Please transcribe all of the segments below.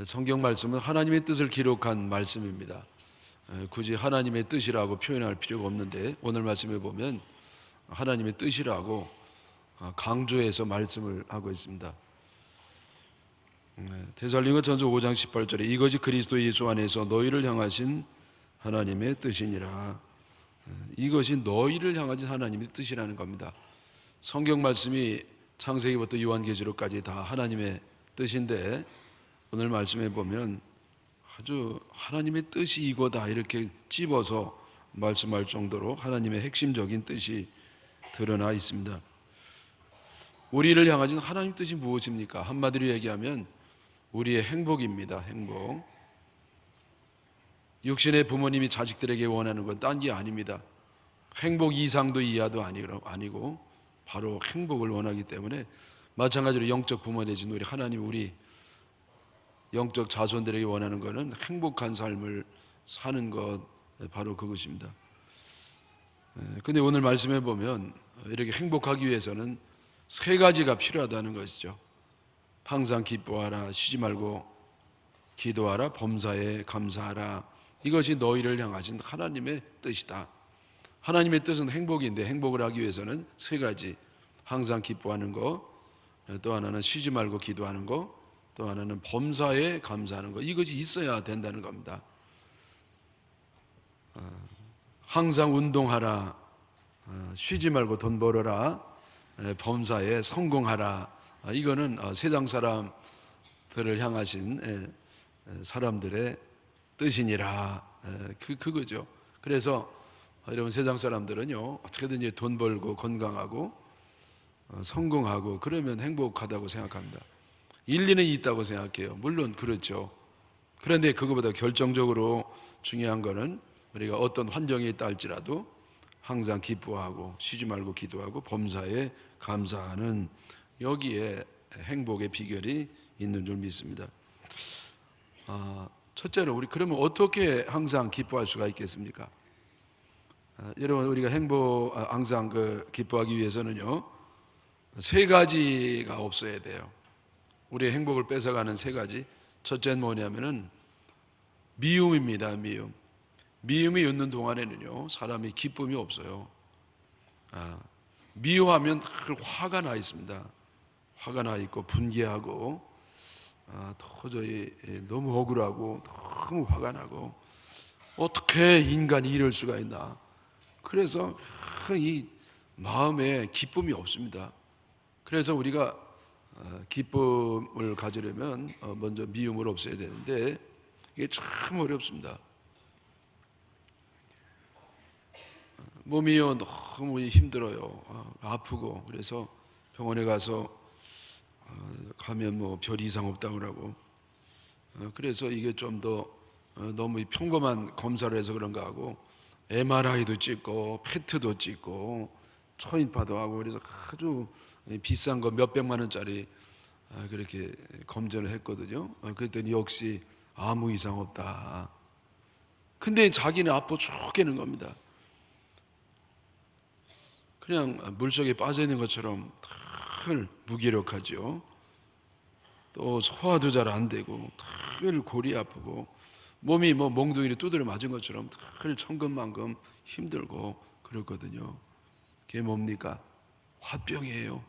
성경 말씀은 하나님의 뜻을 기록한 말씀입니다. 굳이 하나님의 뜻이라고 표현할 필요가 없는데 오늘 말씀에 보면 하나님의 뜻이라고 강조해서 말씀을 하고 있습니다. 데살로니가전서 5장 18절에 이것이 그리스도 예수 안에서 너희를 향하신 하나님의 뜻이니라. 이것이 너희를 향하신 하나님의 뜻이라는 겁니다. 성경 말씀이 창세기부터 요한계시록까지 다 하나님의 뜻인데 오늘 말씀에 보면 아주 하나님의 뜻이 이거다 이렇게 찝어서 말씀할 정도로 하나님의 핵심적인 뜻이 드러나 있습니다. 우리를 향하신 하나님의 뜻이 무엇입니까? 한마디로 얘기하면 우리의 행복입니다. 행복. 육신의 부모님이 자식들에게 원하는 건 딴 게 아닙니다. 행복 이상도 이하도 아니고 바로 행복을 원하기 때문에 마찬가지로 영적 부모 내신 우리 하나님 우리 영적 자손들에게 원하는 것은 행복한 삶을 사는 것, 바로 그것입니다. 근데 오늘 말씀해 보면 이렇게 행복하기 위해서는 세 가지가 필요하다는 것이죠. 항상 기뻐하라, 쉬지 말고 기도하라, 범사에 감사하라. 이것이 너희를 향하신 하나님의 뜻이다. 하나님의 뜻은 행복인데 행복을 하기 위해서는 세 가지, 항상 기뻐하는 거, 또 하나는 쉬지 말고 기도하는 거, 또 하나는 범사에 감사하는 것, 이것이 있어야 된다는 겁니다. 항상 운동하라, 쉬지 말고 돈 벌어라, 범사에 성공하라. 이거는 세상 사람들을 향하신 사람들의 뜻이니라. 그거죠. 그래서 여러분 세상 사람들은요 어떻게든지 돈 벌고 건강하고 성공하고 그러면 행복하다고 생각합니다. 일리는 있다고 생각해요. 물론 그렇죠. 그런데 그것보다 결정적으로 중요한 것은 우리가 어떤 환경에 있다 할지라도 항상 기뻐하고 쉬지 말고 기도하고 범사에 감사하는, 여기에 행복의 비결이 있는 줄 믿습니다. 첫째로 우리 그러면 어떻게 항상 기뻐할 수가 있겠습니까? 여러분 우리가 항상 기뻐하기 위해서는요 세 가지가 없어야 돼요. 우리의 행복을 뺏어가는 세 가지. 첫째는 뭐냐면은 미움입니다. 미움이 있는 동안에는요 사람이 기쁨이 없어요. 미워하면 화가 나 있습니다. 화가 나 있고 분개하고 도저히 너무 억울하고 너무 화가 나고 어떻게 인간이 이럴 수가 있나. 그래서 이 마음에 기쁨이 없습니다. 그래서 우리가 기쁨을 가지려면 먼저 미움을 없애야 되는데 이게 참 어렵습니다. 몸이요 너무 힘들어요. 아프고 그래서 병원에 가면 뭐 별 이상 없다고 그러고 그래서 이게 좀 더 너무 평범한 검사를 해서 그런가 하고 MRI도 찍고 페트도 찍고 초음파도 하고 그래서 아주 비싼 거 몇백만 원짜리 그렇게 검진을 했거든요. 그랬더니 역시 아무 이상 없다. 근데 자기는 아파 죽겠는 겁니다. 그냥 물속에 빠져 있는 것처럼 늘 무기력하죠. 또 소화도 잘 안 되고 늘 골이 아프고 몸이 뭐 몽둥이를 두드려 맞은 것처럼 늘 천근만근 힘들고 그렇거든요. 그게 뭡니까? 화병이에요.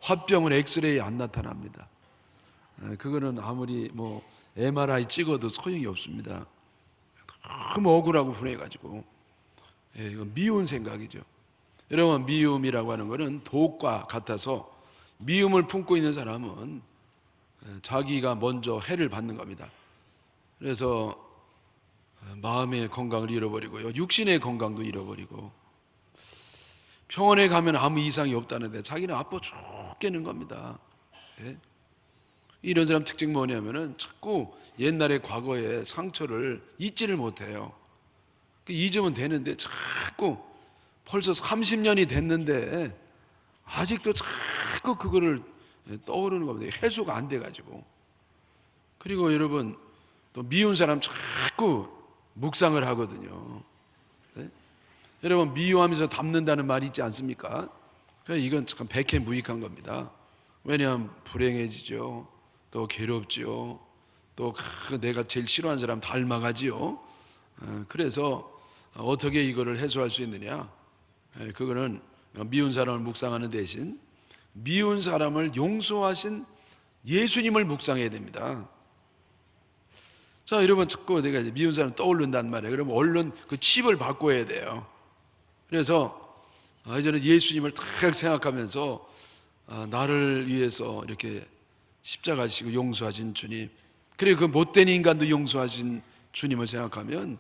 화병은 엑스레이에 안 나타납니다. 그거는 아무리 뭐 MRI 찍어도 소용이 없습니다. 너무 억울하고 분해가지고 이건 미운 생각이죠. 여러분 미움이라고 하는 것은 독과 같아서 미움을 품고 있는 사람은 자기가 먼저 해를 받는 겁니다. 그래서 마음의 건강을 잃어버리고요 육신의 건강도 잃어버리고 병원에 가면 아무 이상이 없다는데 자기는 아파 죽겠는 겁니다. 이런 사람 특징 뭐냐면은 자꾸 옛날의 과거의 상처를 잊지를 못해요. 잊으면 되는데 자꾸 벌써 30년이 됐는데 아직도 자꾸 그거를 떠오르는 겁니다. 해소가 안 돼가지고. 그리고 여러분 또 미운 사람 자꾸 묵상을 하거든요. 여러분 미워하면서 담는다는 말이 있지 않습니까? 이건 참 백해무익한 겁니다. 왜냐하면 불행해지죠. 또 괴롭죠. 또 내가 제일 싫어하는 사람 닮아가지요. 그래서 어떻게 이거를 해소할 수 있느냐? 그거는 미운 사람을 묵상하는 대신 미운 사람을 용서하신 예수님을 묵상해야 됩니다. 자, 여러분, 자꾸 내가 이제 미운 사람 떠오른단 말이에요. 그러면 얼른 그 칩을 바꿔야 돼요. 그래서 이제는 예수님을 딱 생각하면서 나를 위해서 이렇게 십자가 지고 용서하신 주님, 그리고 그 못된 인간도 용서하신 주님을 생각하면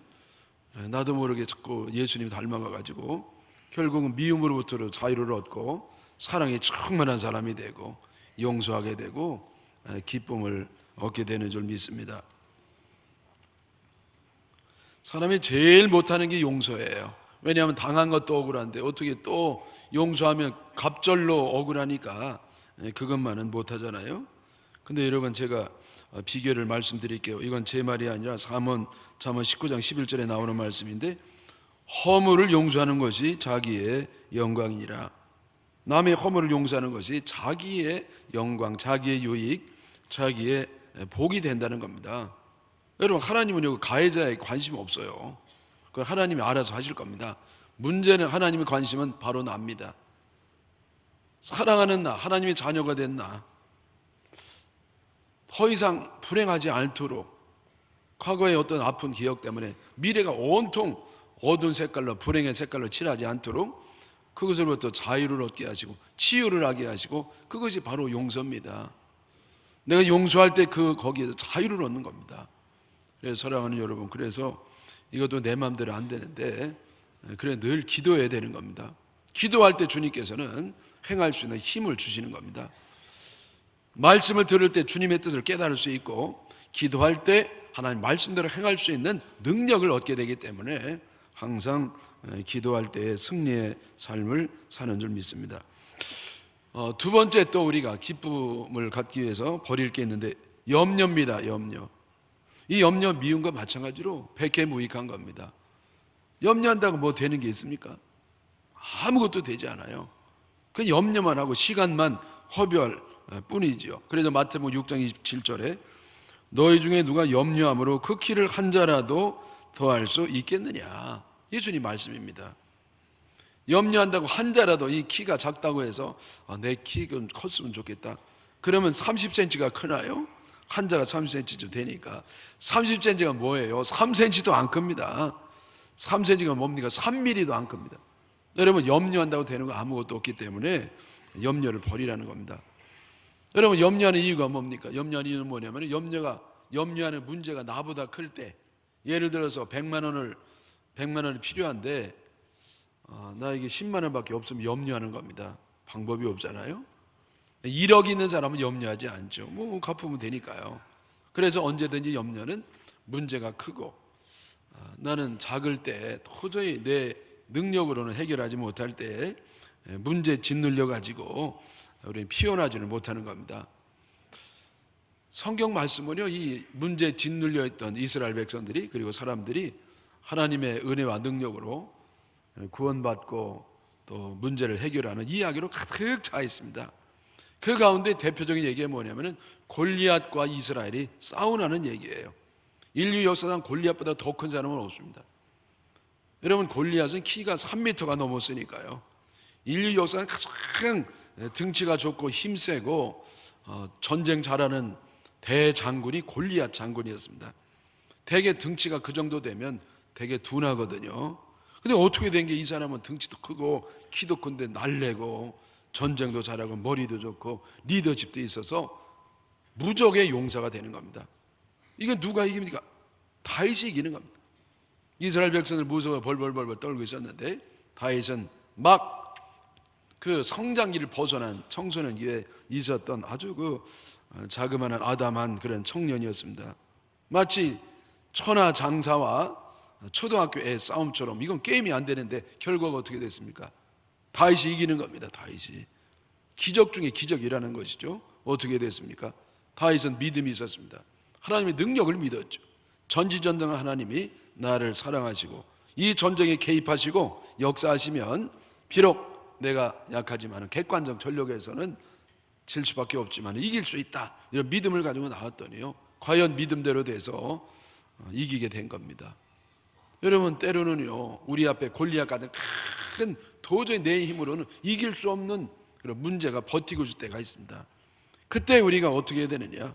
나도 모르게 자꾸 예수님 닮아가가지고 결국은 미움으로부터 자유를 얻고 사랑이 충만한 사람이 되고 용서하게 되고 기쁨을 얻게 되는 줄 믿습니다. 사람이 제일 못하는 게 용서예요. 왜냐하면 당한 것도 억울한데 어떻게 또 용서하면 갑절로 억울하니까 그것만은 못하잖아요. 근데 여러분, 제가 비결을 말씀드릴게요. 이건 제 말이 아니라 잠언 19장 11절에 나오는 말씀인데, 허물을 용서하는 것이 자기의 영광이니라. 남의 허물을 용서하는 것이 자기의 영광, 자기의 유익, 자기의 복이 된다는 겁니다. 여러분, 하나님은 가해자에 관심이 없어요. 하나님이 알아서 하실 겁니다. 문제는 하나님의 관심은 바로 납니다. 사랑하는 나, 하나님의 자녀가 된 나, 더 이상 불행하지 않도록 과거의 어떤 아픈 기억 때문에 미래가 온통 어두운 색깔로, 불행의 색깔로 칠하지 않도록 그것으로부터 자유를 얻게 하시고 치유를 하게 하시고, 그것이 바로 용서입니다. 내가 용서할 때 거기에서 자유를 얻는 겁니다. 그래서 사랑하는 여러분, 그래서 이것도 내 마음대로 안 되는데 그래 늘 기도해야 되는 겁니다. 기도할 때 주님께서는 행할 수 있는 힘을 주시는 겁니다. 말씀을 들을 때 주님의 뜻을 깨달을 수 있고, 기도할 때 하나님 말씀대로 행할 수 있는 능력을 얻게 되기 때문에 항상 기도할 때 승리의 삶을 사는 줄 믿습니다. 두 번째, 또 우리가 기쁨을 갖기 위해서 버릴 게 있는데 염려입니다. 염려. 이 염려, 미움과 마찬가지로 백해무익한 겁니다. 염려한다고 뭐 되는 게 있습니까? 아무것도 되지 않아요. 그 염려만 하고 시간만 허비할 뿐이지요. 그래서 마태복음 6장 27절에 너희 중에 누가 염려함으로 그 키를 한 자라도 더할 수 있겠느냐, 예수님 말씀입니다. 염려한다고 한 자라도, 이 키가 작다고 해서 내 키가 컸으면 좋겠다, 그러면 30cm가 크나요? 한 자가 30cm쯤 되니까 30cm가 뭐예요? 3cm도 안 큽니다. 3cm가 뭡니까? 3mm도 안 큽니다. 여러분, 염려한다고 되는 거 아무것도 없기 때문에 염려를 버리라는 겁니다. 여러분, 염려하는 이유가 뭡니까? 염려하는 이유는 뭐냐면, 염려하는 문제가 나보다 클 때, 예를 들어서 100만 원이 필요한데 나에게 10만 원밖에 없으면 염려하는 겁니다. 방법이 없잖아요. 1억 있는 사람은 염려하지 않죠. 뭐 갚으면 되니까요. 그래서 언제든지 염려는 문제가 크고, 나는 작을 때 도저히 내 능력으로는 해결하지 못할 때 문제 짓눌려 가지고 우리는 피어나지를 못하는 겁니다. 성경 말씀은요, 이 문제 짓눌려 있던 이스라엘 백성들이, 그리고 사람들이 하나님의 은혜와 능력으로 구원받고 또 문제를 해결하는 이야기로 가득 차 있습니다. 그 가운데 대표적인 얘기가 뭐냐면 골리앗과 이스라엘이 싸우는 얘기예요. 인류 역사상 골리앗보다 더 큰 사람은 없습니다. 여러분, 골리앗은 키가 3m가 넘었으니까요. 인류 역사상 가장 등치가 좋고 힘세고 전쟁 잘하는 대장군이 골리앗 장군이었습니다. 대개 등치가 그 정도 되면 되게 둔하거든요. 근데 어떻게 된 게, 이 사람은 등치도 크고 키도 큰데 날래고 전쟁도 잘하고 머리도 좋고 리더십도 있어서 무적의 용사가 되는 겁니다. 이건 누가 이깁니까? 다윗이 이기는 겁니다. 이스라엘 백성을 무서워 벌벌벌 떨고 있었는데 다윗은 막 그 성장기를 벗어난 청소년기에 있었던 아주 그 자그마한 아담한 그런 청년이었습니다. 마치 천하장사와 초등학교 애 싸움처럼. 이건 게임이 안 되는데 결과가 어떻게 됐습니까? 다윗이 이기는 겁니다. 다윗이. 기적 중에 기적이라는 것이죠. 어떻게 됐습니까? 다윗은 믿음이 있었습니다. 하나님의 능력을 믿었죠. 전지전능한 하나님이 나를 사랑하시고 이 전쟁에 개입하시고 역사하시면, 비록 내가 약하지만 객관적 전력에서는 질 수밖에 없지만 이길 수 있다, 이런 믿음을 가지고 나왔더니요, 과연 믿음대로 돼서 이기게 된 겁니다. 여러분, 때로는요 우리 앞에 골리앗 같은 큰 도저히 내 힘으로는 이길 수 없는 그런 문제가 버티고 있을 때가 있습니다. 그때 우리가 어떻게 해야 되느냐?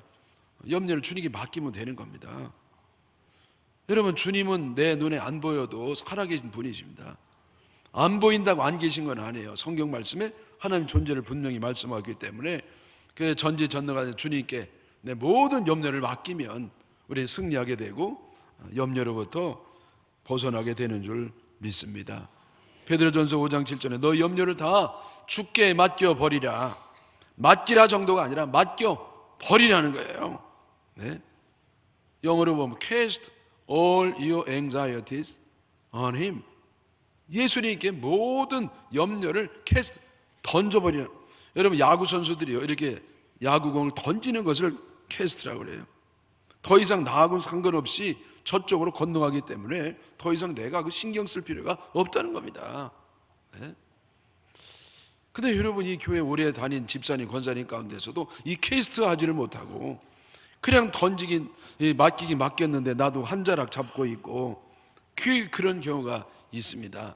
염려를 주님께 맡기면 되는 겁니다. 여러분, 주님은 내 눈에 안 보여도 살아계신 분이십니다. 안 보인다고 안 계신 건 아니에요. 성경 말씀에 하나님 존재를 분명히 말씀하기 때문에 그 전지전능하신 주님께 내 모든 염려를 맡기면 우리 승리하게 되고 염려로부터 벗어나게 되는 줄 믿습니다. 베드로전서 5장 7절에 너 염려를 다 주께 맡겨버리라. 맡기라 정도가 아니라 맡겨버리라는 거예요. 네? 영어로 보면 cast all your anxieties on him. 예수님께 모든 염려를 cast, 던져버리는. 여러분, 야구 선수들이요 이렇게 야구공을 던지는 것을 cast라고 그래요. 더 이상 나하고는 상관없이 저쪽으로 건너가기 때문에 더 이상 내가 그 신경 쓸 필요가 없다는 겁니다. 네? 근데 여러분, 이 교회 오래 다닌 집사님, 권사님 가운데서도 이 캐스트 하지를 못하고 그냥 맡기긴 맡겼는데 나도 한 자락 잡고 있고 그런 경우가 있습니다.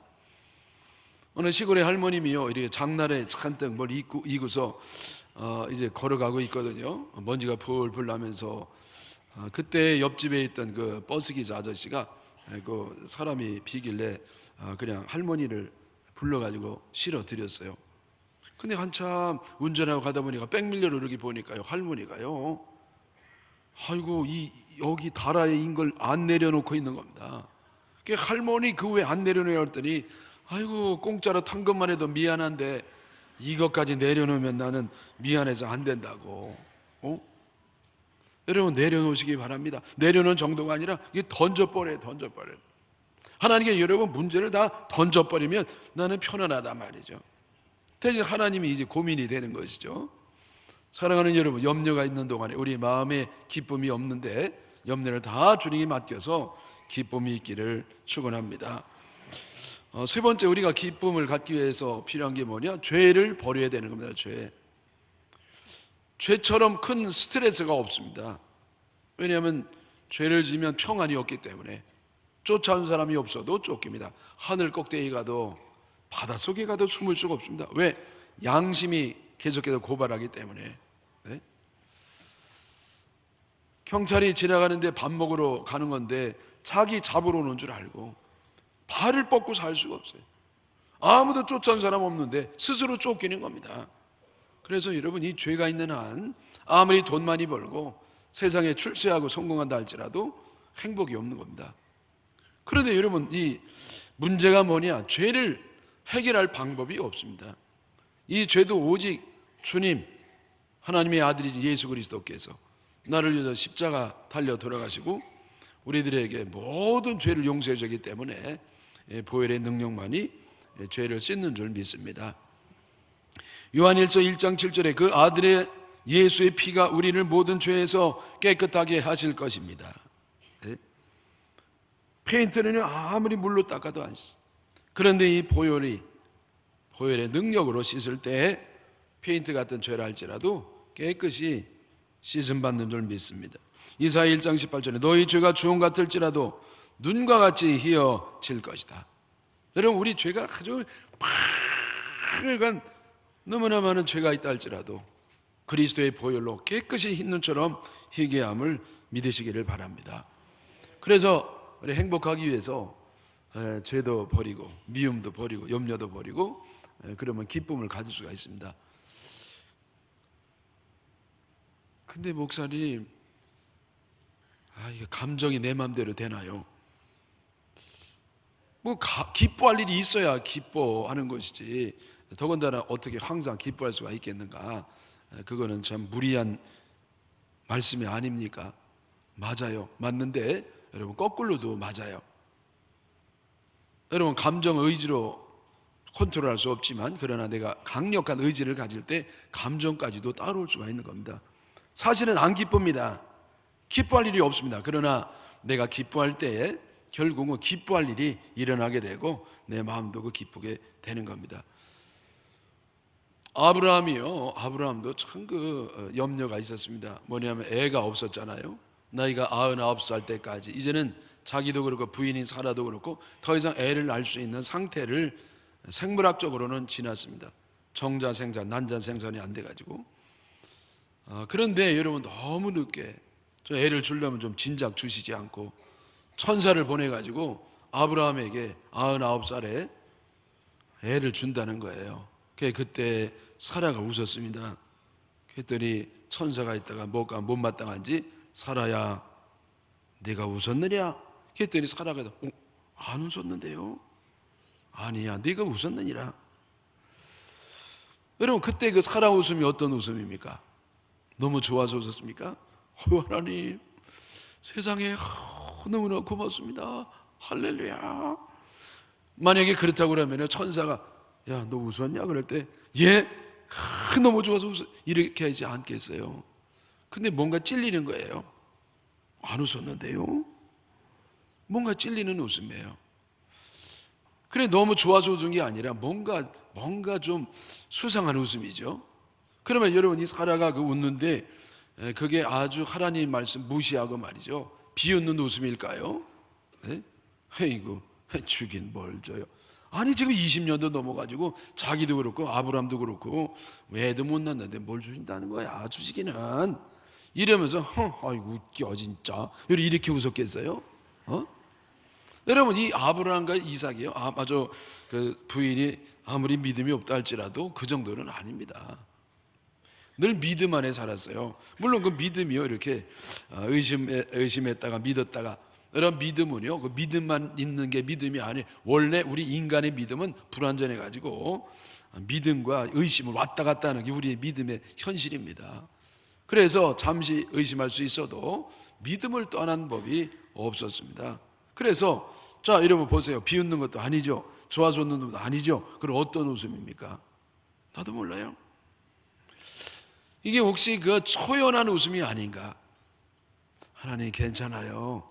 어느 시골의 할머님이요 이렇게 장날에 잔뜩 뭘 이고서 이제 걸어가고 있거든요. 먼지가 풀풀 나면서 그때 옆집에 있던 그 버스기사 아저씨가 그 사람이 비길래 그냥 할머니를 불러가지고 실어 드렸어요. 근데 한참 운전하고 가다 보니까 백밀러로 이렇게 보니까요 할머니가요 아이고 여기 다라에 인 걸 안 내려놓고 있는 겁니다. 그 할머니 그 왜 안 내려놓으려 했더니 아이고 공짜로 탄 것만 해도 미안한데 이것까지 내려놓으면 나는 미안해서 안 된다고. 여러분, 내려놓으시기 바랍니다. 내려놓은 정도가 아니라 이게 던져버려요. 하나님께 여러분 문제를 다 던져버리면 나는 편안하단 말이죠. 대신 하나님이 이제 고민이 되는 것이죠. 사랑하는 여러분, 염려가 있는 동안에 우리 마음에 기쁨이 없는데 염려를 다 주님께 맡겨서 기쁨이 있기를 축원합니다. 세 번째, 우리가 기쁨을 갖기 위해서 필요한 게 뭐냐? 죄를 버려야 되는 겁니다. 죄처럼 큰 스트레스가 없습니다. 왜냐하면 죄를 지면 평안이 없기 때문에 쫓아온 사람이 없어도 쫓깁니다. 하늘 꼭대기 가도 바닷속에 가도 숨을 수가 없습니다. 왜? 양심이 계속해서 고발하기 때문에. 네? 경찰이 지나가는데 밥 먹으러 가는 건데 자기 잡으러 오는 줄 알고 발을 뻗고 살 수가 없어요. 아무도 쫓아온 사람 없는데 스스로 쫓기는 겁니다. 그래서 여러분, 이 죄가 있는 한 아무리 돈 많이 벌고 세상에 출세하고 성공한다 할지라도 행복이 없는 겁니다. 그런데 여러분, 이 문제가 뭐냐? 죄를 해결할 방법이 없습니다. 이 죄도 오직 주님, 하나님의 아들이신 예수 그리스도께서 나를 위해서 십자가 달려 돌아가시고 우리들에게 모든 죄를 용서해 주기 때문에 보혈의 능력만이 죄를 씻는 줄 믿습니다. 요한일서 1장 7절에 그 아들의 예수의 피가 우리를 모든 죄에서 깨끗하게 하실 것입니다. 네? 페인트는 아무리 물로 닦아도 안 씻어. 그런데 이 보혈의 능력으로 씻을 때 페인트 같은 죄를 할지라도 깨끗이 씻음받는 줄 믿습니다. 이사야 1장 18절에 너희 죄가 주홍 같을지라도 눈과 같이 희어질 것이다. 여러분, 우리 죄가 아주 빨간 너무나 많은 죄가 있다 할지라도 그리스도의 보혈로 깨끗이 흰 눈처럼 희게 함을 믿으시기를 바랍니다. 그래서 우리 행복하기 위해서 죄도 버리고 미움도 버리고 염려도 버리고 그러면 기쁨을 가질 수가 있습니다. 근데 목사님, 이게 감정이 내 마음대로 되나요? 기뻐할 일이 있어야 기뻐하는 것이지 더군다나 어떻게 항상 기뻐할 수가 있겠는가? 그거는 참 무리한 말씀이 아닙니까? 맞아요. 맞는데 여러분, 거꾸로도 맞아요. 여러분, 감정 의지로 컨트롤할 수 없지만 그러나 내가 강력한 의지를 가질 때 감정까지도 따라올 수가 있는 겁니다. 사실은 안 기쁩니다. 기뻐할 일이 없습니다. 그러나 내가 기뻐할 때에 결국은 기뻐할 일이 일어나게 되고 내 마음도 기쁘게 되는 겁니다. 아브라함도 참 염려가 있었습니다. 뭐냐면 애가 없었잖아요. 나이가 99살 때까지 이제는 자기도 그렇고 부인인 사라도 그렇고 더 이상 애를 낳을 수 있는 상태를 생물학적으로는 지났습니다. 정자생자, 난자생산이 안 돼가지고. 그런데 여러분 너무 늦게 저 애를 주려면 좀 진작 주시지 않고 천사를 보내가지고 아브라함에게 99살에 애를 준다는 거예요. 그때 사라가 웃었습니다. 그랬더니 천사가 있다가 뭐가 못마땅한지 사라야 내가 웃었느냐? 그랬더니 사라가 안 웃었는데요. 아니야 네가 웃었느니라. 여러분 그때 그 사라 웃음이 어떤 웃음입니까? 너무 좋아서 웃었습니까? 하나님 세상에 너무나 고맙습니다. 할렐루야. 만약에 그렇다고 그러면 천사가 야 너 웃었냐? 그럴 때 예? 너무 좋아서 웃어 이렇게 하지 않겠어요? 근데 뭔가 찔리는 거예요. 안 웃었는데요? 뭔가 찔리는 웃음이에요. 그래 너무 좋아서 웃은 게 아니라 뭔가 좀 수상한 웃음이죠. 그러면 여러분 이 사라가 그 웃는데 그게 아주 하나님 말씀 무시하고 말이죠. 비웃는 웃음일까요? 네? 아이고 주긴 뭘 줘요. 아니 지금 20년도 넘어가지고 자기도 그렇고 아브람도 그렇고 애도 못 낳는데 뭘 주신다는 거야. 주시기는 이러면서 아이고 웃겨 진짜 이렇게 웃었겠어요? 여러분 이 아브라함과 이삭이요. 맞아 그 부인이 아무리 믿음이 없다 할지라도 그 정도는 아닙니다. 늘 믿음 안에 살았어요. 물론 그 믿음이요 이렇게 의심했다가 믿었다가 이런 믿음은요 그 믿음만 있는 게 믿음이 아니에요. 원래 우리 인간의 믿음은 불완전해 가지고 믿음과 의심을 왔다 갔다 하는 게 우리의 믿음의 현실입니다. 그래서 잠시 의심할 수 있어도 믿음을 떠난 법이 없었습니다. 그래서 자 여러분 보세요. 비웃는 것도 아니죠. 좋아서 웃는 것도 아니죠. 그럼 어떤 웃음입니까? 나도 몰라요. 이게 혹시 그 초연한 웃음이 아닌가? 하나님 괜찮아요.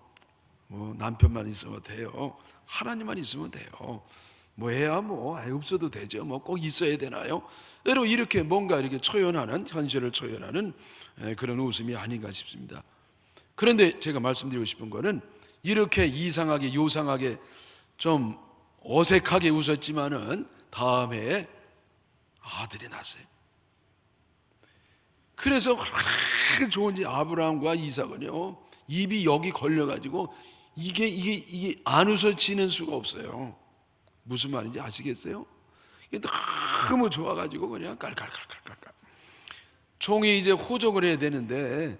뭐 남편만 있으면 돼요. 하나님만 있으면 돼요. 뭐 애야 뭐 없어도 되죠. 뭐 꼭 있어야 되나요? 여러분 이렇게 뭔가 이렇게 초연하는 현실을 초연하는 그런 웃음이 아닌가 싶습니다. 그런데 제가 말씀드리고 싶은 거는 이렇게 이상하게 요상하게 좀 어색하게 웃었지만은 다음 해에 아들이 났어요. 그래서 그렇게 좋은지 아브라함과 이삭은요 입이 여기 걸려가지고 이게 안 웃어지는 수가 없어요. 무슨 말인지 아시겠어요? 이게 너무 좋아가지고 그냥 깔깔깔깔깔. 종이 이제 호적을 해야 되는데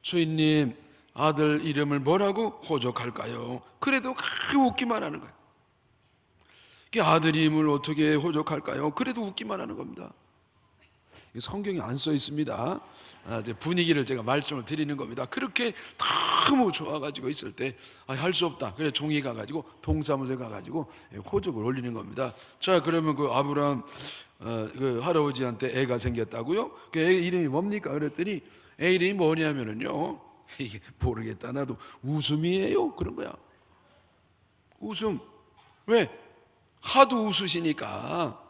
주인님 아들 이름을 뭐라고 호적할까요? 그래도 웃기만 하는 거예요. 아들 이름을 어떻게 호적할까요? 그래도 웃기만 하는 겁니다. 성경에 안 써 있습니다. 분위기를 제가 말씀을 드리는 겁니다. 그렇게 너무 좋아가지고 있을 때 할 수 없다. 그래 종이 가가지고 동사무소에 가가지고 호적을 올리는 겁니다. 자 그러면 그 아브라함 그 할아버지한테 애가 생겼다고요? 그 애 이름이 뭡니까? 그랬더니 애 이름이 뭐냐면은요 이게 모르겠다 나도 웃음이에요 그런 거야. 웃음. 왜? 하도 웃으시니까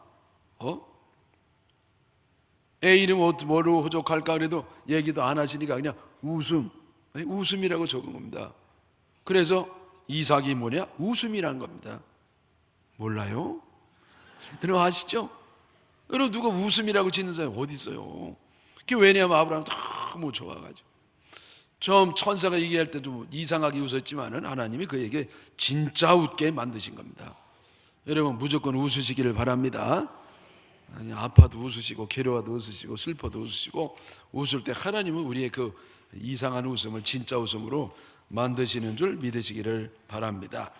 애 이름 뭐로 호적할까 그래도 얘기도 안 하시니까 그냥 웃음이라고 적은 겁니다. 그래서 이삭이 뭐냐? 웃음이라는 겁니다. 몰라요? 여러분 아시죠? 여러분 누가 웃음이라고 짓는 사람이 어디 있어요? 그게 왜냐하면 아브라함 너무 좋아가지고 처음 천사가 얘기할 때 좀 이상하게 웃었지만은 하나님이 그에게 진짜 웃게 만드신 겁니다. 여러분 무조건 웃으시기를 바랍니다. 아파도 웃으시고 괴로워도 웃으시고 슬퍼도 웃으시고 웃을 때 하나님은 우리의 그 이상한 웃음을 진짜 웃음으로 만드시는 줄 믿으시기를 바랍니다.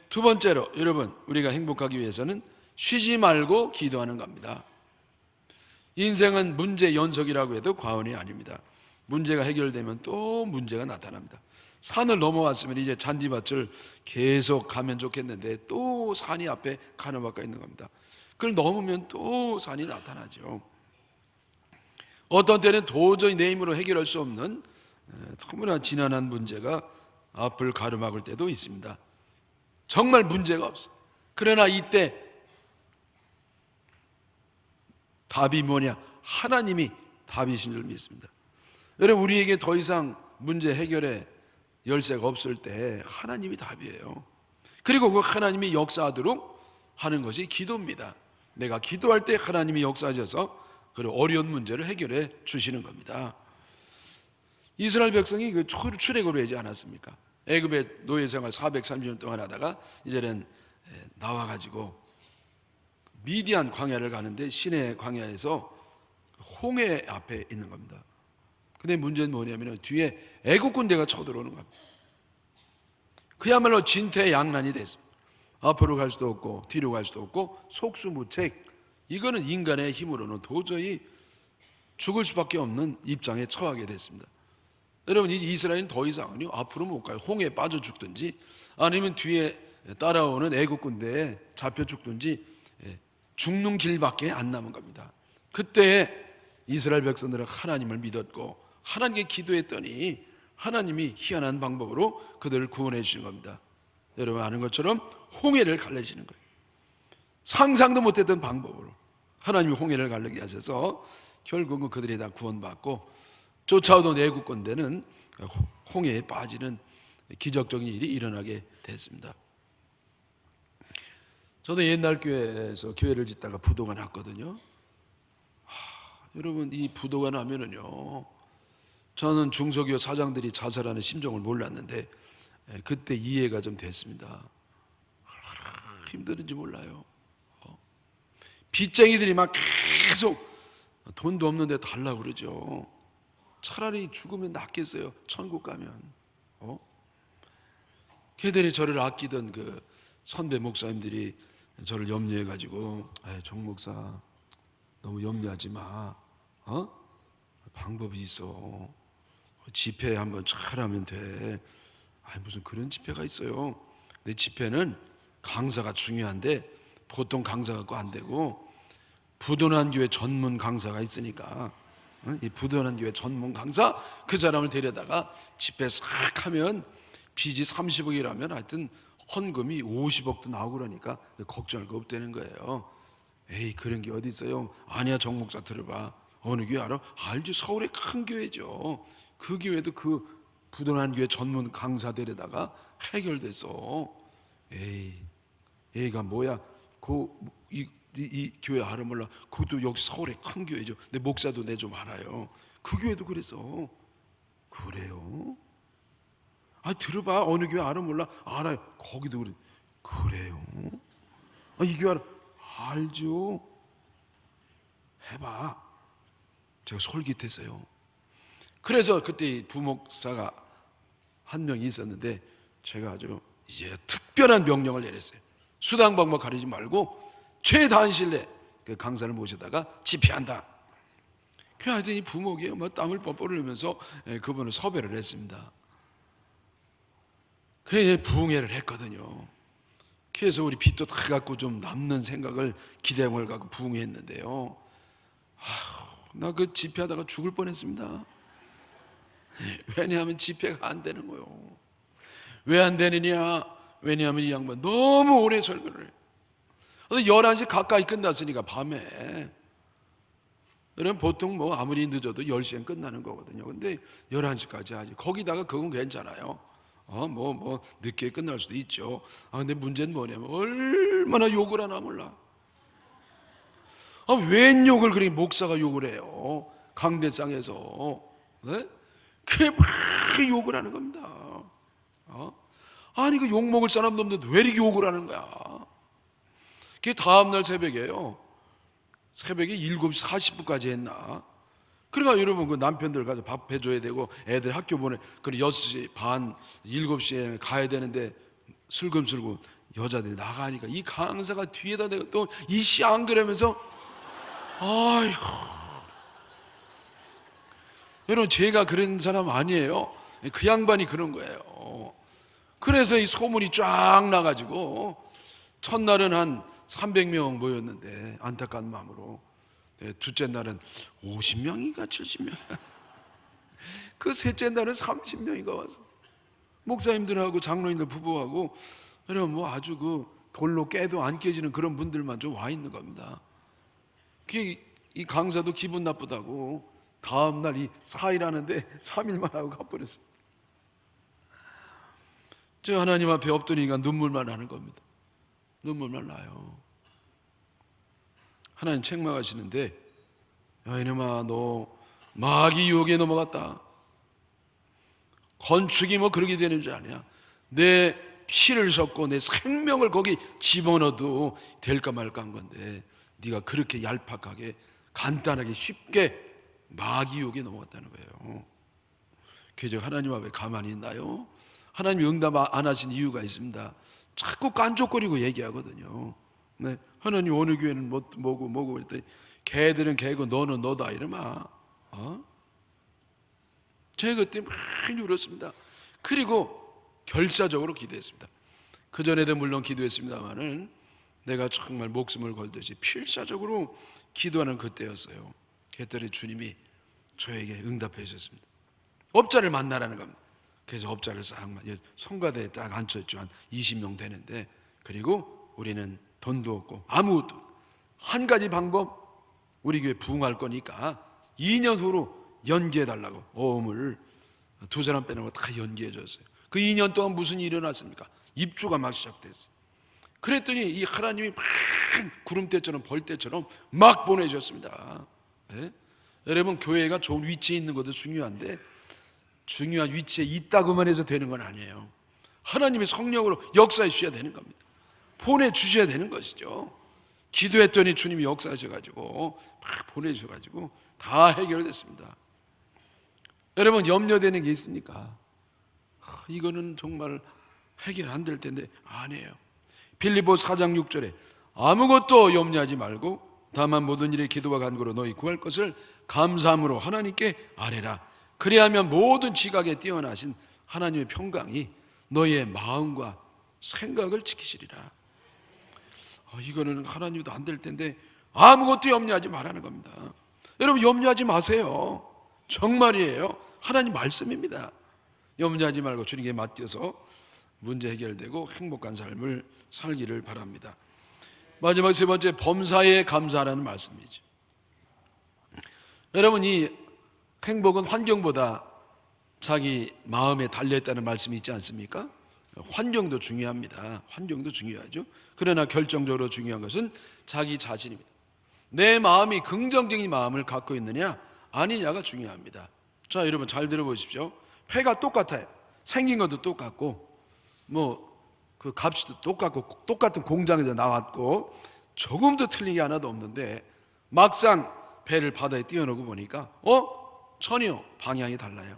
두 번째로 여러분 우리가 행복하기 위해서는 쉬지 말고 기도하는 겁니다. 인생은 문제 연속이라고 해도 과언이 아닙니다. 문제가 해결되면 또 문제가 나타납니다. 산을 넘어왔으면 이제 잔디밭을 계속 가면 좋겠는데 또 산이 앞에 가로막혀 있는 겁니다. 그걸 넘으면 또 산이 나타나죠. 어떤 때는 도저히 내 힘으로 해결할 수 없는 너무나 지난한 문제가 앞을 가로막을 때도 있습니다. 정말 문제가 없어요. 그러나 이때 답이 뭐냐? 하나님이 답이신 줄 믿습니다. 여러분 우리에게 더 이상 문제 해결의 열쇠가 없을 때 하나님이 답이에요. 그리고 그 하나님이 역사하도록 하는 것이 기도입니다. 내가 기도할 때 하나님이 역사하셔서 그 어려운 문제를 해결해 주시는 겁니다. 이스라엘 백성이 그 출애굽을 하지 않았습니까? 애굽의 노예 생활 430년 동안 하다가 이제는 나와가지고 미디안 광야를 가는데 시내 광야에서 홍해 앞에 있는 겁니다. 근데 문제는 뭐냐면 뒤에 애국 군대가 쳐들어오는 겁니다. 그야말로 진퇴양난이 됐습니다. 앞으로 갈 수도 없고 뒤로 갈 수도 없고 속수무책. 이거는 인간의 힘으로는 도저히 죽을 수밖에 없는 입장에 처하게 됐습니다. 여러분, 이스라엘은 더 이상은요 앞으로 못 가요. 홍해에 빠져 죽든지 아니면 뒤에 따라오는 애국 군대에 잡혀 죽든지 죽는 길밖에 안 남은 겁니다. 그때 이스라엘 백성들은 하나님을 믿었고 하나님께 기도했더니 하나님이 희한한 방법으로 그들을 구원해 주신 겁니다. 여러분 아는 것처럼 홍해를 갈라지는 거예요. 상상도 못했던 방법으로 하나님이 홍해를 갈라게 하셔서 결국은 그들이 다 구원받고 쫓아오던 애국 군대는 홍해에 빠지는 기적적인 일이 일어나게 됐습니다. 저도 옛날 교회에서 교회를 짓다가 부도가 났거든요. 여러분 이 부도가 나면은요, 저는 중소기업 사장들이 자살하는 심정을 몰랐는데 그때 이해가 좀 됐습니다. 얼마나 힘들은지 몰라요. 빚쟁이들이 막 계속 돈도 없는데 달라고 그러죠. 차라리 죽으면 낫겠어요. 천국 가면. 걔들이 저를 아끼던 그 선배 목사님들이 저를 염려해가지고 정 목사 너무 염려하지 마. 방법이 있어. 집회 한번 잘하면 돼. 무슨 그런 집회가 있어요. 내 집회는 강사가 중요한데 보통 강사 갖고 안 되고 부도난 교회 전문 강사가 있으니까 이 부도난 교회 전문 강사 그 사람을 데려다가 집회 싹 하면 빚이 30억이라면 하여튼 헌금이 50억도 나오고 그러니까 걱정할 거 없다는 거예요. 에이 그런 게 어디 있어요. 아니야 정 목사 들어봐. 어느 교회 알아? 알죠. 서울의 큰 교회죠. 그 교회도 그 부도난 교회 전문 강사 데려다가 해결됐어. 에이가 뭐야. 이 교회 알아 몰라. 그것도 여기 서울의 큰 교회죠. 내 목사도 내 좀 알아요. 그 교회도 그랬어. 그래요? 들어봐. 어느 교회 알아 몰라. 알아요. 거기도 그래. 그래요? 이 교회 알아. 알죠. 해봐. 제가 솔깃했어요. 그래서 그때 부목사가 한 명 있었는데 제가 아주 이제 특별한 명령을 내렸어요. 수당 방법 가리지 말고 최단실내 그 강사를 모셔다가 집회한다. 그 하여튼 이 부목이에요. 땀을 뻘뻘 흘리면서 그분을 섭외를 했습니다. 그게 부흥회를 했거든요. 그래서 우리 빚도 다 갖고 좀 남는 생각을 기대감을 갖고 부흥회했는데요. 나 그 집회하다가 죽을 뻔했습니다. 왜냐하면 집회가 안 되는 거예요. 왜 안 되느냐? 왜냐하면 이 양반 너무 오래 설교를 해요. 11시 가까이 끝났으니까 밤에. 여러분 보통 아무리 늦어도 10시엔 끝나는 거거든요. 근데 11시까지 하지. 거기다가 그건 괜찮아요. 늦게 끝날 수도 있죠. 근데 문제는 뭐냐면 얼마나 욕을 하나 몰라. 웬 욕을 그렇게 목사가 욕을 해요. 강대상에서. 네? 그게 막 욕을 하는 겁니다. 그 욕 먹을 사람도 없는데 왜 이렇게 욕을 하는 거야? 그게 다음날 새벽에요. 새벽에 7시 40분까지 했나? 그러니까 여러분 그 남편들 가서 밥 해줘야 되고 애들 학교 보내. 그리고 6시 반 7시에 가야 되는데 슬금슬금 여자들이 나가니까 이 강사가 뒤에다 대고 또 이 씨 안 그러면서 아이고. 여러분 제가 그런 사람 아니에요. 그 양반이 그런 거예요. 그래서 이 소문이 쫙 나가지고 첫날은 한 300명 모였는데 안타까운 마음으로 둘째 날은 50명인가 70명 그 셋째 날은 30명인가 와서 목사님들하고 장로님들 부부하고 여러분 아주 그 돌로 깨도 안 깨지는 그런 분들만 좀 와 있는 겁니다. 이 강사도 기분 나쁘다고 다음날 이 4일 하는데 3일만 하고 가버렸습니다. 제가 하나님 앞에 엎드리니까 눈물만 나는 겁니다. 눈물만 나요. 하나님 책망하시는데, 야 이놈아, 너 마귀 유혹에 넘어갔다. 건축이 뭐 그렇게 되는 줄 아냐. 내 피를 섞고 내 생명을 거기 집어넣어도 될까 말까 한 건데 네가 그렇게 얄팍하게 간단하게 쉽게 마귀 유혹에 넘어갔다는 거예요. 그저 하나님 앞에 가만히 있나요? 하나님이 응답 안 하신 이유가 있습니다. 자꾸 깐족거리고 얘기하거든요. 네, 하나님 어느 교회는 뭐고 그랬더니 걔들은 걔고 너는 너다 이러마. 제가 그때 많이 울었습니다. 그리고 결사적으로 기도했습니다. 그전에도 물론 기도했습니다만은 내가 정말 목숨을 걸듯이 필사적으로 기도하는 그때였어요. 그랬더니 주님이 저에게 응답해 주셨습니다. 업자를 만나라는 겁니다. 그래서 업자를 싹 성가대에 딱 앉혔죠. 한 20명 되는데, 그리고 우리는 돈도 없고 아무것도, 한 가지 방법, 우리 교회 부흥할 거니까 2년 후로 연기해 달라고 어음을 두 사람 빼놓고 다 연기해 줬어요. 그 2년 동안 무슨 일이 일어났습니까? 입주가 막 시작됐어요. 그랬더니 이 하나님이 막 구름대처럼 벌떼처럼 막 보내셨습니다. 네? 여러분, 교회가 좋은 위치에 있는 것도 중요한데 중요한 위치에 있다고만 해서 되는 건 아니에요. 하나님의 성령으로 역사해 주셔야 되는 겁니다. 보내주셔야 되는 것이죠. 기도했더니 주님이 역사하셔가지고 막 보내주셔가지고 다 해결됐습니다. 여러분, 염려되는 게 있습니까? 이거는 정말 해결 안 될 텐데 아니에요. 빌립보서 4장 6절에 아무것도 염려하지 말고 다만 모든 일에 기도와 간구로 너희 구할 것을 감사함으로 하나님께 아뢰라. 그리하면 모든 지각에 뛰어나신 하나님의 평강이 너희의 마음과 생각을 지키시리라. 이거는 하나님도 안 될 텐데 아무것도 염려하지 말라는 겁니다. 여러분, 염려하지 마세요. 정말이에요. 하나님 말씀입니다. 염려하지 말고 주님께 맡겨서 문제 해결되고 행복한 삶을 살기를 바랍니다. 마지막 세 번째, 범사에 감사하라는 말씀이죠. 여러분, 이 행복은 환경보다 자기 마음에 달려있다는 말씀이 있지 않습니까? 환경도 중요합니다. 환경도 중요하죠. 그러나 결정적으로 중요한 것은 자기 자신입니다. 내 마음이 긍정적인 마음을 갖고 있느냐 아니냐가 중요합니다. 자, 여러분 잘 들어보십시오. 회가 똑같아요. 생긴 것도 똑같고 그 값도 똑같고 똑같은 공장에서 나왔고 조금도 틀린 게 하나도 없는데 막상 배를 바다에 띄워놓고 보니까 전혀 방향이 달라요.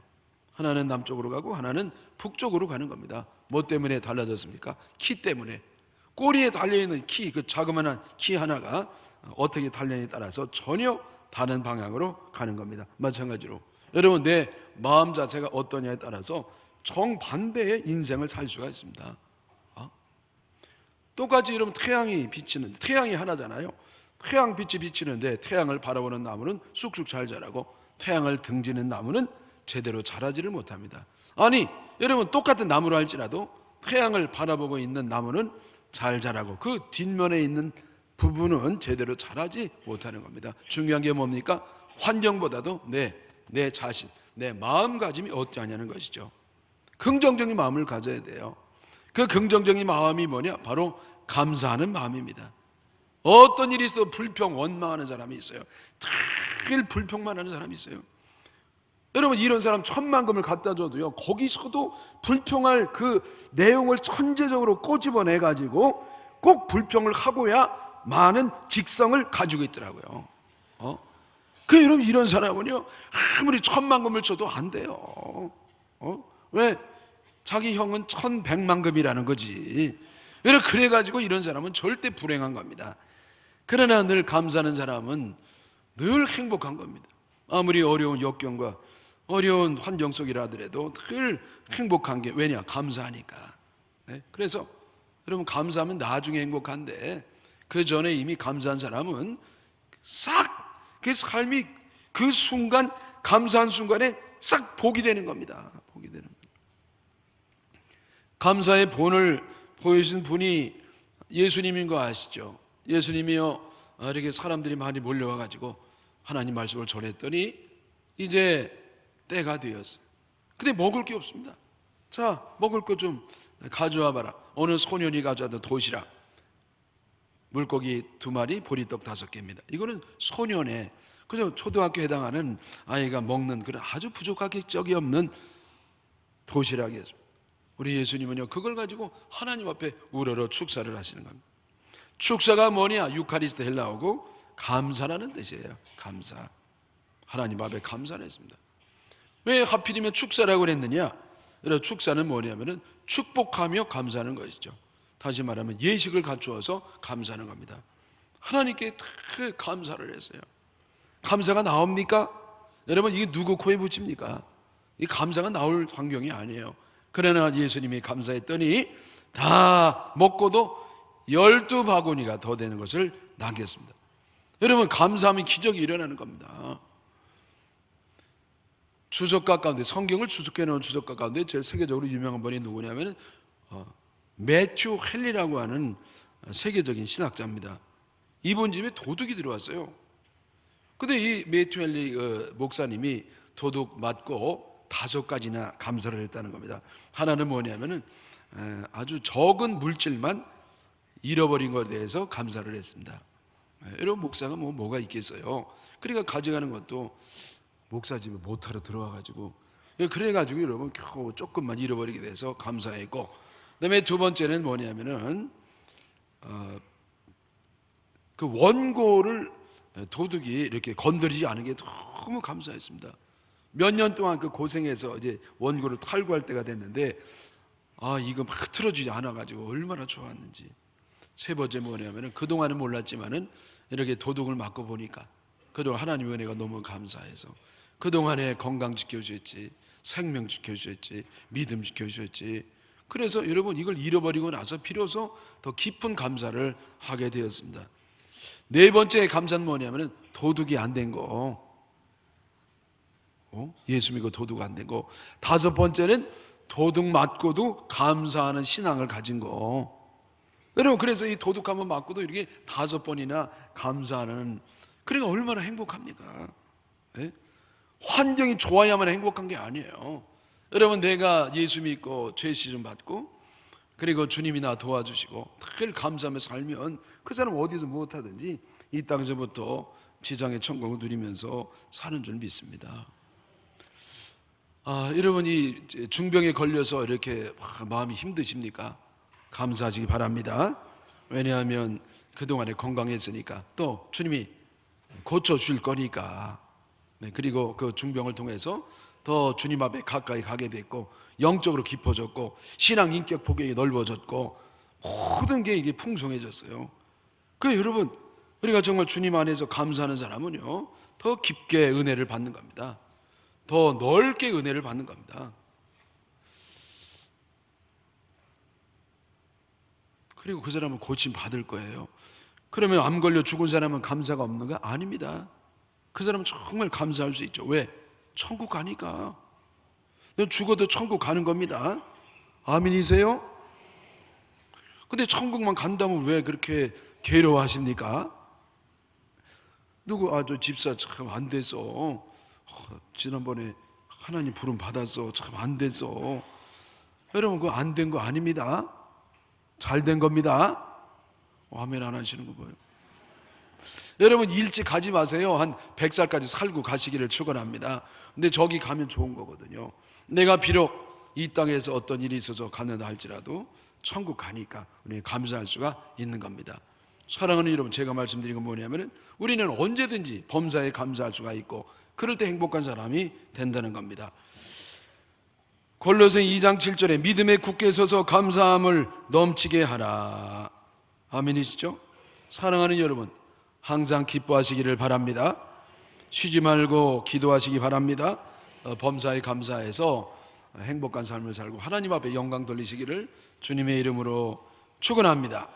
하나는 남쪽으로 가고 하나는 북쪽으로 가는 겁니다. 뭐 때문에 달라졌습니까? 키 때문에. 꼬리에 달려있는 키, 그 자그마한 키 하나가 어떻게 달려있느냐에 따라서 전혀 다른 방향으로 가는 겁니다. 마찬가지로 여러분, 내 마음 자세가 어떠냐에 따라서 정반대의 인생을 살 수가 있습니다. 똑같이 여러분 태양이 비치는데, 태양이 하나잖아요. 태양 빛이 비치는데 태양을 바라보는 나무는 쑥쑥 잘 자라고 태양을 등지는 나무는 제대로 자라지를 못합니다. 아니, 여러분 똑같은 나무로 할지라도 태양을 바라보고 있는 나무는 잘 자라고 그 뒷면에 있는 부분은 제대로 자라지 못하는 겁니다. 중요한 게 뭡니까? 환경보다도 내 자신, 내 마음가짐이 어떠하냐는 것이죠. 긍정적인 마음을 가져야 돼요. 그 긍정적인 마음이 뭐냐? 바로 감사하는 마음입니다. 어떤 일이 있어도 불평, 원망하는 사람이 있어요. 늘 불평만 하는 사람이 있어요. 여러분, 이런 사람 1,000만금을 갖다 줘도요, 거기서도 불평할 그 내용을 천재적으로 꼬집어내가지고 꼭 불평을 하고야 많은 직성을 가지고 있더라고요. 여러분, 이런 사람은요, 아무리 1,000만금을 줘도 안 돼요. 왜? 자기 형은 1,100만금이라는 거지. 그래가지고 이런 사람은 절대 불행한 겁니다. 그러나 늘 감사하는 사람은 늘 행복한 겁니다. 아무리 어려운 역경과 어려운 환경 속이라 하더라도 늘 행복한 게 왜냐? 감사하니까. 네? 그래서 여러분, 감사하면 나중에 행복한데 그 전에 이미 감사한 사람은 싹 그 삶이 그 순간, 감사한 순간에 싹 복이 되는 겁니다. 복이 되는 겁니다. 감사의 본을 보여주신 분이 예수님인 거 아시죠? 예수님이요, 이렇게 사람들이 많이 몰려와가지고 하나님 말씀을 전했더니 이제 때가 되었어요. 근데 먹을 게 없습니다. 자, 먹을 것 좀 가져와 봐라. 어느 소년이 가져왔던 도시락, 물고기 2마리, 보리떡 5개입니다. 이거는 소년의, 그냥 초등학교에 해당하는 아이가 먹는 그런 아주 부족하기 짝이 없는 도시락이에요. 우리 예수님은요, 그걸 가지고 하나님 앞에 우러러 축사를 하시는 겁니다. 축사가 뭐냐? 유카리스트 헬라어고 감사라는 뜻이에요. 감사. 하나님 앞에 감사를 했습니다. 왜 하필이면 축사라고 그랬느냐? 여러분, 축사는 뭐냐면은 축복하며 감사하는 것이죠. 다시 말하면 예식을 갖추어서 감사하는 겁니다. 하나님께 그 감사를 했어요. 감사가 나옵니까? 여러분, 이게 누구 코에 붙입니까? 이 감사가 나올 환경이 아니에요. 그러나 예수님이 감사했더니 다 먹고도 12바구니가 더 되는 것을 남겼습니다. 여러분, 감사하면 기적이 일어나는 겁니다. 주석가 가운데, 성경을 주석해 놓은 주석가 가운데 제일 세계적으로 유명한 분이 누구냐면 매튜 헨리라고 하는 세계적인 신학자입니다. 이분 집에 도둑이 들어왔어요. 근데 이 매튜 헨리 목사님이 도둑 맞고 5가지나 감사를 했다는 겁니다. 하나는 뭐냐면은 아주 적은 물질만 잃어버린 것에 대해서 감사를 했습니다. 여러분, 목사가 뭐가 있겠어요? 그러니까 가져가는 것도 목사 집에 모터로 들어와가지고, 그래가지고 여러분 겨우 조금만 잃어버리게 돼서 감사했고, 그다음에 2번째는 뭐냐면은 그 원고를 도둑이 이렇게 건드리지 않은 게 너무 감사했습니다. 몇 년 동안 그 고생해서 이제 원고를 탈구할 때가 됐는데, 이거 막 틀어지지 않아가지고 얼마나 좋았는지. 3번째 뭐냐면은 그동안은 몰랐지만은 이렇게 도둑을 맞고 보니까 그동안 하나님의 은혜가 너무 감사해서 그동안에 건강 지켜주셨지, 생명 지켜주셨지, 믿음 지켜주셨지. 그래서 여러분, 이걸 잃어버리고 나서 비로소 더 깊은 감사를 하게 되었습니다. 4번째 감사는 뭐냐면 도둑이 안 된 거. 예수 믿고 도둑 안 된 거. 5번째는 도둑 맞고도 감사하는 신앙을 가진 거. 여러분, 그래서 이 도둑 한번 맞고도 이렇게 5번이나 감사하는, 그러니까 얼마나 행복합니까? 네? 환경이 좋아야만 행복한 게 아니에요. 여러분, 내가 예수 믿고 죄 씻음 받고 그리고 주님이 나 도와주시고 늘 감사하며 살면 그 사람 어디서 무엇하든지 이 땅에서부터 지상의 천국을 누리면서 사는 줄 믿습니다. 여러분이 중병에 걸려서 이렇게 마음이 힘드십니까? 감사하시기 바랍니다. 왜냐하면 그동안에 건강했으니까, 또 주님이 고쳐줄 거니까. 그리고 그 중병을 통해서 더 주님 앞에 가까이 가게 됐고, 영적으로 깊어졌고, 신앙 인격 폭이 넓어졌고, 모든 게 이게 풍성해졌어요. 그래서 여러분, 우리가 정말 주님 안에서 감사하는 사람은요, 더 깊게 은혜를 받는 겁니다. 더 넓게 은혜를 받는 겁니다. 그리고 그 사람은 고침 받을 거예요. 그러면 암 걸려 죽은 사람은 감사가 없는 거 아닙니다. 그 사람은 정말 감사할 수 있죠. 왜? 천국 가니까. 죽어도 천국 가는 겁니다. 아멘이세요? 근데 천국만 간다면 왜 그렇게 괴로워하십니까? 저 집사 참 안 됐어. 지난번에 하나님 부름 받았어. 참 안 됐어. 여러분, 그거 안 된 거 아닙니다. 잘 된 겁니다. 아멘 안 하시는 거 봐요. 여러분, 일찍 가지 마세요. 한 100살까지 살고 가시기를 축원합니다. 근데 저기 가면 좋은 거거든요. 내가 비록 이 땅에서 어떤 일이 있어서 가는다 할지라도 천국 가니까 우리는 감사할 수가 있는 겁니다. 사랑하는 여러분, 제가 말씀드린 건 뭐냐면 우리는 언제든지 범사에 감사할 수가 있고, 그럴 때 행복한 사람이 된다는 겁니다. 골로새 2장 7절에 믿음에 굳게 서서 감사함을 넘치게 하라. 아멘이시죠? 사랑하는 여러분, 항상 기뻐하시기를 바랍니다. 쉬지 말고 기도하시기 바랍니다. 범사에 감사해서 행복한 삶을 살고 하나님 앞에 영광 돌리시기를 주님의 이름으로 축원합니다.